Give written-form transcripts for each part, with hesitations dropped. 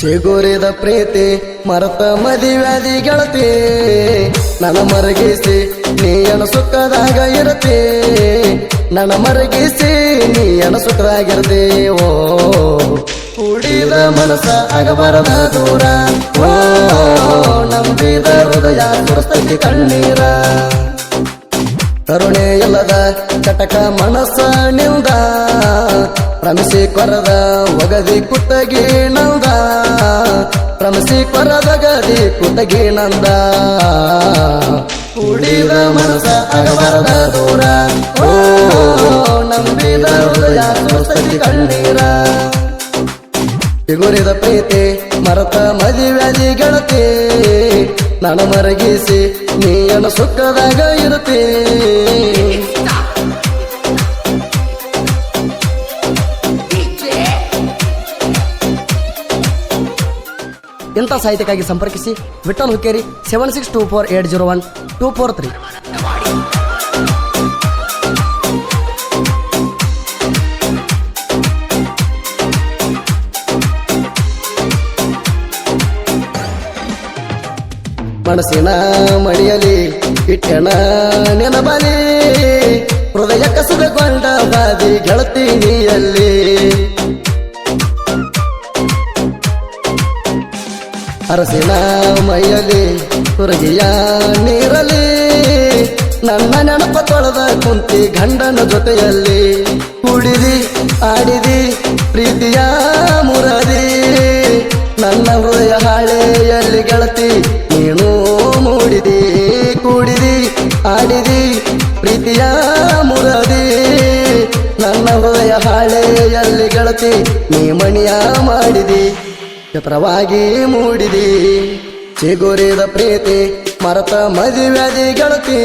ಚಿಗುರಿದ ಪ್ರೀತಿ ಮರತ ಮದಿವ್ಯಾದಿ ಗೆಳತಿ ನನ್ನ ಮರಗಿಸಿ ನೀಯನ ಸುಖದಾಗ ಇರತಿ ನನ್ನ ಮರಗಿಸಿ ನೀಯನ ಸುಖದಾಗಿರತಿ ಓ ಕುಡಿದ ಮನಸ ಆಗಬರದ ದೂರ ಓ ನಂಬಿದ ಹೃದಯ ಸುರಸ್ತೈತಿ ಕಣ್ಣೀರ ಕರುಣೆ ಇಲ್ಲದ ಕಟಕ ಮನಸ್ಸ ನಿಂದ ರಮಿಸಿ ಕೊರದ ಒಗದಿ ಕುತ್ತಗಿ ನಂದ ರಮಿಸಿ ಕೊರದ ಗದಿ ಕುತ್ತಗಿ ನಂದ ಕುಡಿದ ಮನಸ ಆಗಬರದ ದೂರ ಓ ನಂಬಿದ ಹೃದಯ ಸುರಸ್ತೈತಿ ಕಣ್ಣೀರ ಚಿಗುರಿದ ಪ್ರೀತಿ ಮರತ ಮದಿವ್ಯಾದಿ ಗೆಳತಿ ನನ್ನ ಮರಗಿಸಿ ನೀಯನ ಸುಖದಾಗ ಇರುತ್ತಿ ಇಂಥ ಸಾಹಿತ್ಯಕ್ಕಾಗಿ ಸಂಪರ್ಕಿಸಿ ವಿಠಲ್ ಹುಕ್ಕೇರಿ 7624801243. ಮನಸ್ಸಿನ ಮಡಿಯಲಿ ಇಟ್ಟಣ ನೆನಬಲಿ ಹೃದಯ ಕಸದಗೊಂಡ ಬಾದಿ ಗೆಳತಿ ನೀಯಲ್ಲಿ ಅರಸಿನ ಮೈಯಲಿ ಹುರಗಿಯ ನೀರಲಿ ನನ್ನ ನೆನಪ ತೊಳೆದ ಕುಂತಿ ಗಂಡನ ಜೊತೆಯಲ್ಲಿ ಕುಡಿದಿ ಆಡಿದಿ ಪ್ರೀತಿಯ ಮುರದಿ ನನ್ನ ಹೃದಯ ಹಾಳೆಯಲ್ಲಿ ಗೆಳತಿ ನೀನು ಮೂಡಿದಿ ಕುಡಿದಿ ಆಡಿದಿ ಪ್ರೀತಿಯ ಮುರದಿ ನನ್ನ ಹೃದಯ ಹಾಳೆಯಲ್ಲಿ ಗೆಳತಿ ನೀ ಮಣಿಯ ಮಾಡಿದಿ ಚಿತ್ರವಾಗಿ ಮೂಡಿದಿ ಚಿಗುರಿದ ಪ್ರೀತಿ ಮರತ ಮದಿವ್ಯಾದಿ ಗೆಳತಿ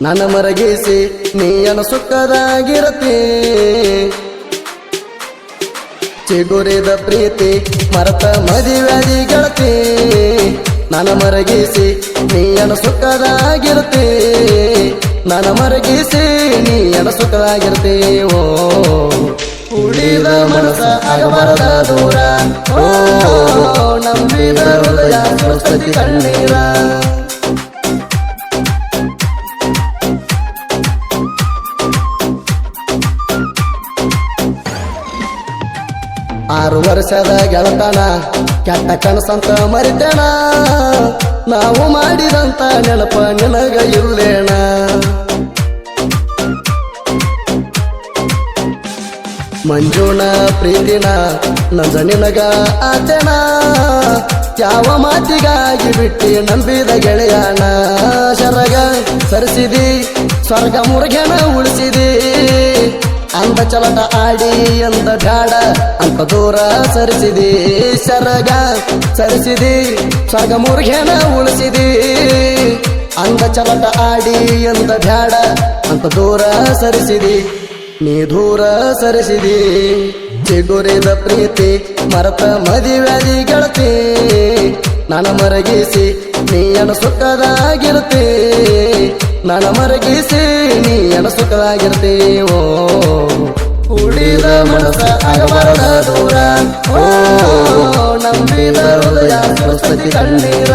ನನ್ನ ಮರಗಿಸಿ ನೀಯನ ಸುಖದಾಗಿರತಿ ಚಿಗುರಿದ ಪ್ರೀತಿ ಮರತ ಮದಿವ್ಯಾದಿ ಗೆಳತಿ ನನ್ನ ಮರಗಿಸಿ ನೀಯನ ಸುಖದಾಗಿರತಿ ನನ್ನ ಮರಗಿಸಿ ನೀಯನ ಸುಖದಾಗಿರತಿ ಓ ಕುಡಿದ ಮನಸ ಆಗಬರದ ದೂರ ಓ ನಂಬಿದ ಹೃದಯ ಸುರಸ್ತೈತಿ ಕಣ್ಣೀರ 6 ವರ್ಷದ ಗೆಳತನ ಕೆಟ್ಟ ಕನಸಂತ ಮರಿತೇಣ ನಾವು ಮಾಡಿದಂತ ನೆನಪ ನಿನಗ ಇಲ್ಲೇಣ ಮಂಜುನ ಪ್ರೀತಿನ ನಂದ ನಿನಗ ಆಚೆಣ ಯಾವ ಮಾತಿಗಾಗಿ ಬಿಟ್ಟಿ ನಂಬಿದ ಗೆಳೆಯನ ಶರಗ ಸರಿಸಿದಿ ಸ್ವರ್ಗ ಮುರುಘನ ಉಳಿಸಿದಿ ಅಂದ ಚಲಟ ಆಡಿ ಅಂದ ಬ್ಯಾಡ ಅಂತ ದೂರ ಸರಿಸಿದಿ ಶರಗ ಸರಿಸಿದಿ ಸ್ವರ್ಗ ಮುರುಘನ ಉಳಿಸಿದಿ ಅಂದ ಚಲಟ ಆಡಿ ಅಂದ ಬ್ಯಾಡ ಅಂತ ದೂರ ಸರಿಸಿದಿ ನೀ ದೂರ ಸರಿಸಿದಿ ಚಿಗುರಿದ ಪ್ರೀತಿ ಮರತ ಮದಿವ್ಯಾದಿ ಗೆಳತಿ ನನ್ನ ಮರಗಿಸಿ ನೀಯನ ಸುಖದಾಗಿರ್ತಿ ನನ್ನ ಮರಗಿಸಿ ನೀಯನ ಸುಖದಾಗಿರ್ತಿ ಓ ಕುಡಿದ ಮನಸ ಆಗಬರದ ದೂರ ಓ ನಂಬಿದ ಹೃದಯ ಸುರಸ್ತೈತಿ ಕಣ್ಣೀರ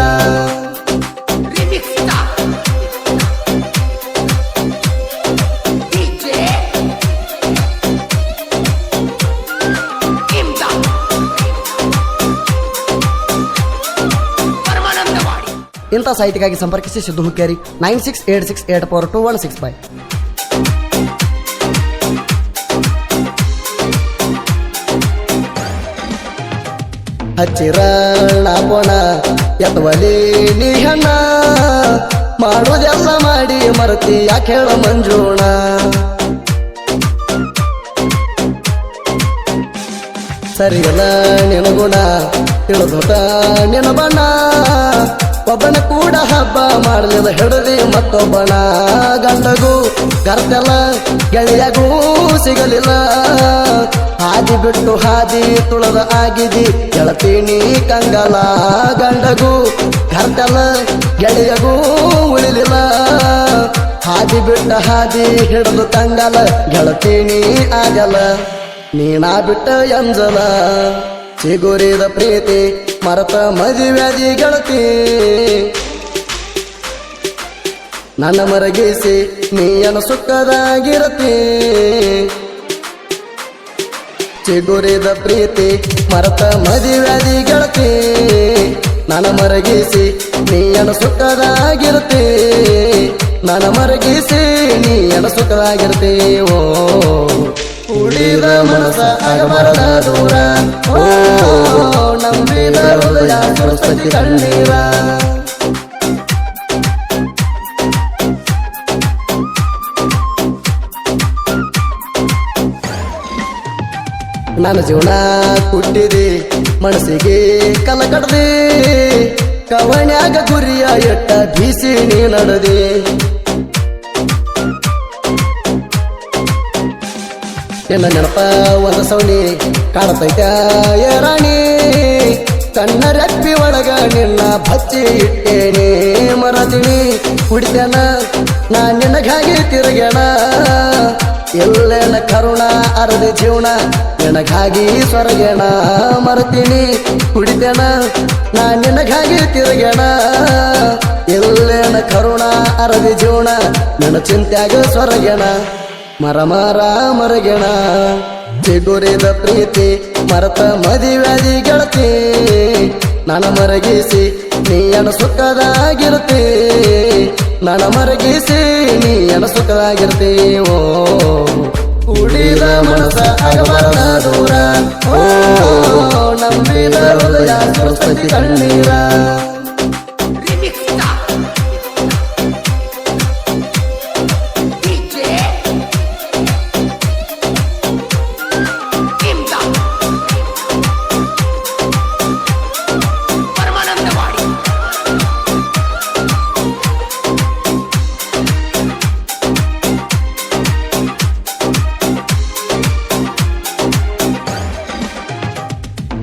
ಇಂಥ ಸಾಹಿತ್ಯಕ್ಕಾಗಿ ಸಂಪರ್ಕಿಸಿ ಸಿದ್ದು ಹುಕ್ಕೇರಿ 9686842165. ಹಚ್ಚಿರಣ ಪೋಣ ಎತ್ತವಲಿ ನೀ ಹಣ್ಣ ಮಾಡೋದೆಲ್ಲ ಮಾಡಿ ಮರತಿ ಯಾಕೆ ಹೇಳ ಮಂಜೋಣ ಸರಿಯಲ್ಲ ನಿನಗುಣ ತಿಳಿದೋಟ ನಿನ ಬಣ್ಣ ಒಬ್ಬನ ಕೂಡ ಹಬ್ಬ ಮಾಡಲಿಲ್ಲ ಹಿಡದಿ ಮತ್ತೊಬ್ಬನ ಗಂಡಗೂ ಕರ್ತಲ್ಲ ಗೆಳೆಯಗೂ ಸಿಗಲಿಲ್ಲ ಹಾದಿ ಬಿಟ್ಟು ಹಾದಿ ತುಳದ ಆಗಿದಿ ಗೆಳತೀನಿ ಕಂಗಲ ಗಂಡಗೂ ಕರ್ತಲ್ಲ ಗೆಳೆಯಗೂ ಉಳಿಲಿಲ್ಲ ಹಾದಿ ಬಿಟ್ಟ ಹಾದಿ ಹಿಡಿದು ಕಂಗಲ ಗೆಳತೀನಿ ಆಗಲ್ಲ ನೀನಾ ಬಿಟ್ಟ ಎಂಜಲ ಚಿಗುರಿದ ಪ್ರೀತಿ ಮರತ ಮದುವ್ಯಾದಿ ಗೆಳತಿ ನನ್ನ ಮರಗಿಸಿ ನೀಯನ ಸುಖದಾಗಿರತಿ ಚಿಗುರಿದ ಪ್ರೀತಿ ಮರತ ಮದುವ್ಯಾದಿ ಗೆಳತಿ ನನ್ನ ಮರಗಿಸಿ ನೀಯನ ಸುಖದಾಗಿರತಿ ನನ್ನ ಮರಗಿಸಿ ನೀಯನ ಸುಖದಾಗಿರತಿ ಓ ಉಳಿದ ಮನಸ ಆಗಬಾರದ ದೂರ ಓ ನಂಬಿದ ಹೃದಯ ಸರಸ್ವತಿ ಕಣ್ಣೀರ ನನ್ನ ಜೀವನ ಕುಟ್ಟಿದೆ ಮನಸ್ಸಿಗೆ ಕಲ ಕಡ್ದೆ ಕವನ್ಯಾಗ ಗುರಿಯ ಎಟ್ಟ ಬೀಸಿ ನೀ ನಡೆದೆ ಎನ್ನ ನೆನಪ ಒಂದು ಸೌನಿ ಕಾಣತೈತ ರಾಣಿ ಕಣ್ಣರೆಪ್ಪಿ ಒಳಗ ನಿನ್ನ ಬಚ್ಚಿ ಇಟ್ಟೇನೆ ಮರದಿನಿ ಕುಡಿತೇನ ನಾ ನಿನಗಾಗಿ ತಿರುಗೇಣ ಎಲ್ಲೇನ ಕರುಣ ಅರದಿ ಜೀವನ ನಿನಗಾಗಿ ಸ್ವರ್ಗೇಣ ಮರತೀನಿ ಕುಡಿತೇನ ನಾ ನಿನಗಾಗಿ ತಿರುಗೇಣ ಎಲ್ಲೇನ ಕರುಣ ಅರದಿ ಜೀವನ ನನ್ನ ಚಿಂತ್ಯಾಗ ಸ್ವರ್ಗೇಣ ಮರ ಮರ ಮರಗೆಣ ಚಿಗುರಿದ ಪ್ರೀತಿ ಮರತ ಮದುವ್ಯಾದಿ ಗೆಳತಿ ನನ್ನ ಮರಗಿಸಿ ನೀಯನ ಸುಖದಾಗಿರ್ತಿ ನನ್ನ ಮರಗಿಸಿ ನೀಯನ ಸುಖದಾಗಿರ್ತಿ ಓ ಉಳಿದ ಮನಸ ಆಗಬಾರದ ದೂರ ಓ ನಂಬಿದ ಹೃದಯ ಸರಸ್ವತಿ ಕಣ್ಣೀರ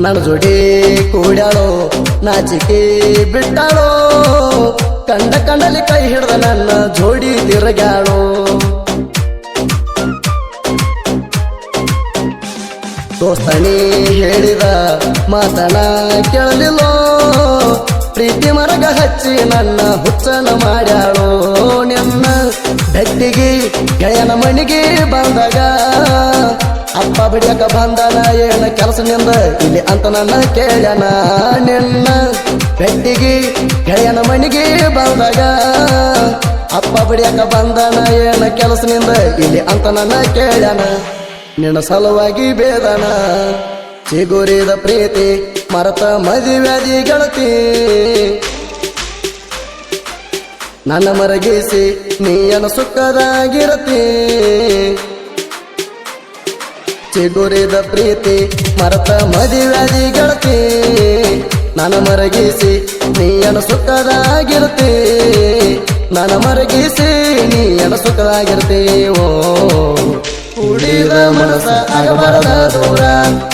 ನನ್ನ ಜೋಡಿ ಕೂಡ್ಯಾಳೋ ನಾಚಿಕೆ ಬಿಟ್ಟಾಳೋ ಕಂಡ ಕಂಡಲಿ ಕೈ ಹಿಡ್ದ ನನ್ನ ಜೋಡಿ ತಿರುಗಾಳೋ ದೋಸ್ತನಿ ಹೇಳಿದ ಮಾತನ ಕೇಳಲಿಲ್ಲೋ ಪ್ರೀತಿ ಮರಗ ಹಚ್ಚಿ ನನ್ನ ಹುಚ್ಚನ ಮಾಡ್ಯಾಳೋ ನಿನ್ನ ಬೆಟ್ಟಿಗೆ ಗೆಳೆಯನ ಮಣಿಗೆ ಬಂದಾಗ ಅಪ್ಪ ಬಿಡಿಯಕ ಬಂದನ ಏನ ಕೆಲಸನಿಂದ ಇಲ್ಲಿ ಅಂತ ನನ್ನ ಕೇಳ್ಯಾನ ನಿನ್ನ ಬೆಟ್ಟಿಗೆ ಗೆಳೆಯನ ಮಣಿಗೆ ಬಂದಾಗ ಅಪ್ಪ ಬಿಡಿಯಕ ಬಂದನ ಏನ ಕೆಲಸನಿಂದ ಇಲ್ಲಿ ಅಂತ ನನ್ನ ಕೇಳ್ಯಾನ ನಿನ್ನ ಸಲುವಾಗಿ ಬೇದನ ಚಿಗುರಿದ ಪ್ರೀತಿ ಮರತ ಮದುವ್ಯಾದಿ ಗೆಳತಿ ನನ್ನ ಮರಗಿಸಿ ನೀಯನ ಸುಖದಾಗಿರತಿ ಚಿಗುರಿದ ಪ್ರೀತಿ ಮರತ ಮದುವ್ಯಾದಿ ಗೆಳತಿ ನನ್ನ ಮರಗಿಸಿ ನೀಯನ ಸುಖದಾಗಿರತಿ ನನ್ನ ಮರಗಿಸಿ ನೀಯನ ಸುಖದಾಗಿರತಿ ಓ ಉಳಿದ ಮನಸ ಆಗಬಾರದ ದೂರ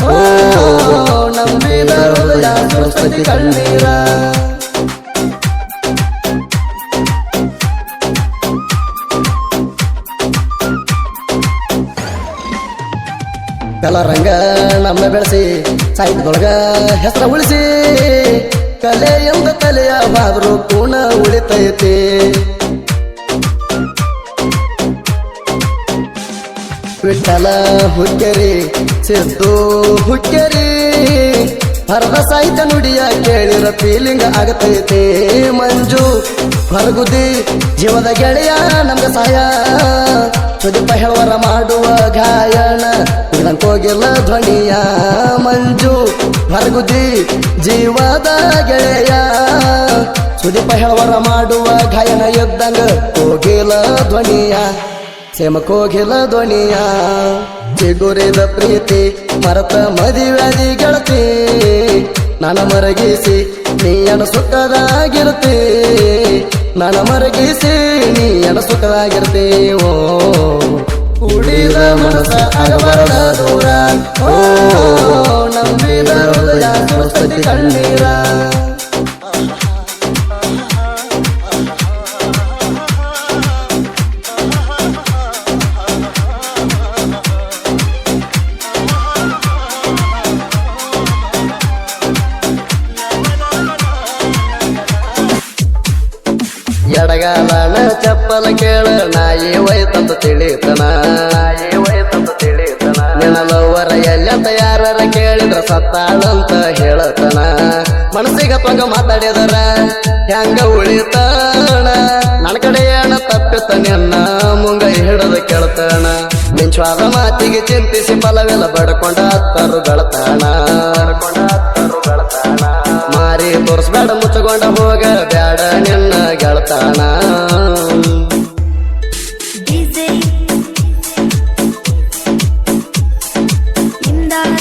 ಓ ನಂಬಿದ ಹೃದಯ ಸರಸ್ವತಿ ಕಣ್ಣೀರ ಕಲರಂಗ ನಮ್ಮ ಬೆಳೆಸಿ ಸಾಹಿತ್ಯದೊಳಗ ಹೆಸರ ಉಳಿಸಿ ಕಲೆ ಎಂದ ತಲೆಯ ಬಾದ್ರು ಕೂಣ ಉಳಿತೈತಿ ವಿಠಲ ಹುಕ್ಕರಿ ಸಿದ್ದು ಹುಕ್ಕರಿ ಹರದ ಸಾಹಿತ್ಯ ನುಡಿಯ ಕೇಳಿರ ಫೀಲಿಂಗ್ ಆಗತೈತಿ ಮಂಜು ಹೊರಗುದಿ ಜೀವದ ಗೆಳೆಯ ನಮ್ಗ ಸಹಾಯ ಸುದೀಪ ಹೇಳುವರ ಮಾಡುವ ಗಾಯನ ಹೋಗಿಲ್ಲ ಧ್ವನಿಯ ಮಂಜು ಹೊರಗುದಿ ಜೀವದ ಗೆಳೆಯ ಸುದೀಪ ಹೇಳುವರ ಮಾಡುವ ಗಾಯನ ಇದ್ದಂಗ ಹೋಗಿಲ್ಲ ಧ್ವನಿಯ ಸೇಮಕ್ಕೋಗಿಲ್ಲ ಧ್ವನಿಯ ಚಿಗುರಿದ ಪ್ರೀತಿ ಮರತ ಮದುವ್ಯಾದಿ ಗೆಳತಿ ನನ್ನ ಮರಗಿಸಿ ನೀ ಅಣ ಸುಖದಾಗಿರ್ತಿ ನನ್ನ ಮರಗಿಸಿ ನೀ ಅಣ ಸುಖದಾಗಿರ್ತಿ ಓ ಕುಡಿದ ಮನಸ ಆಗಬಾರದ ದೂರ ಓ ನಂಬಿದ ಹೃದಯ ಸುಸ್ತತಿ ಕಣ್ಣೀರ ಎಡಗಾಲನ ಚಪ್ಪಲ ಕೇಳ ನಾಯಿ ವೈತಂತ ತಿಳಿತನ ನಿನ್ನಲವರ ಎಲ್ಲಂತ ಯಾರ ಕೇಳಿದ್ರ ಸತ್ತಾಳಂತ ಹೇಳತನ ಮನಸ್ಸಿಗೆ ತೊಂಗ ಮಾತಾಡಿದರ ಹೆಂಗ ಉಳಿತಾಣ ನನ್ನ ಕಡೆ ಏನ ತಪ್ಪಿತ ನಿನ್ನ ಮುಂಗೈ ಹಿಡದ ಕೇಳ್ತಾಣ ನಿಂಚ್ವಾದ ಮಾತಿಗೆ ಚಿಂತಿಸಿ ಫಲವೆಲ್ಲ ಬಡ್ಕೊಂಡ ಹತ್ತರು ಗಳತಾಣ ಮಾರಿ ತೋರಿಸ್ಬೇಡ ಮುಚ್ಚಗೊಂಡ ಹೋಗ ಬ್ಯಾಡ ನಿನ್ನ ಗೆಳತಾಣ ಇಂದಾರ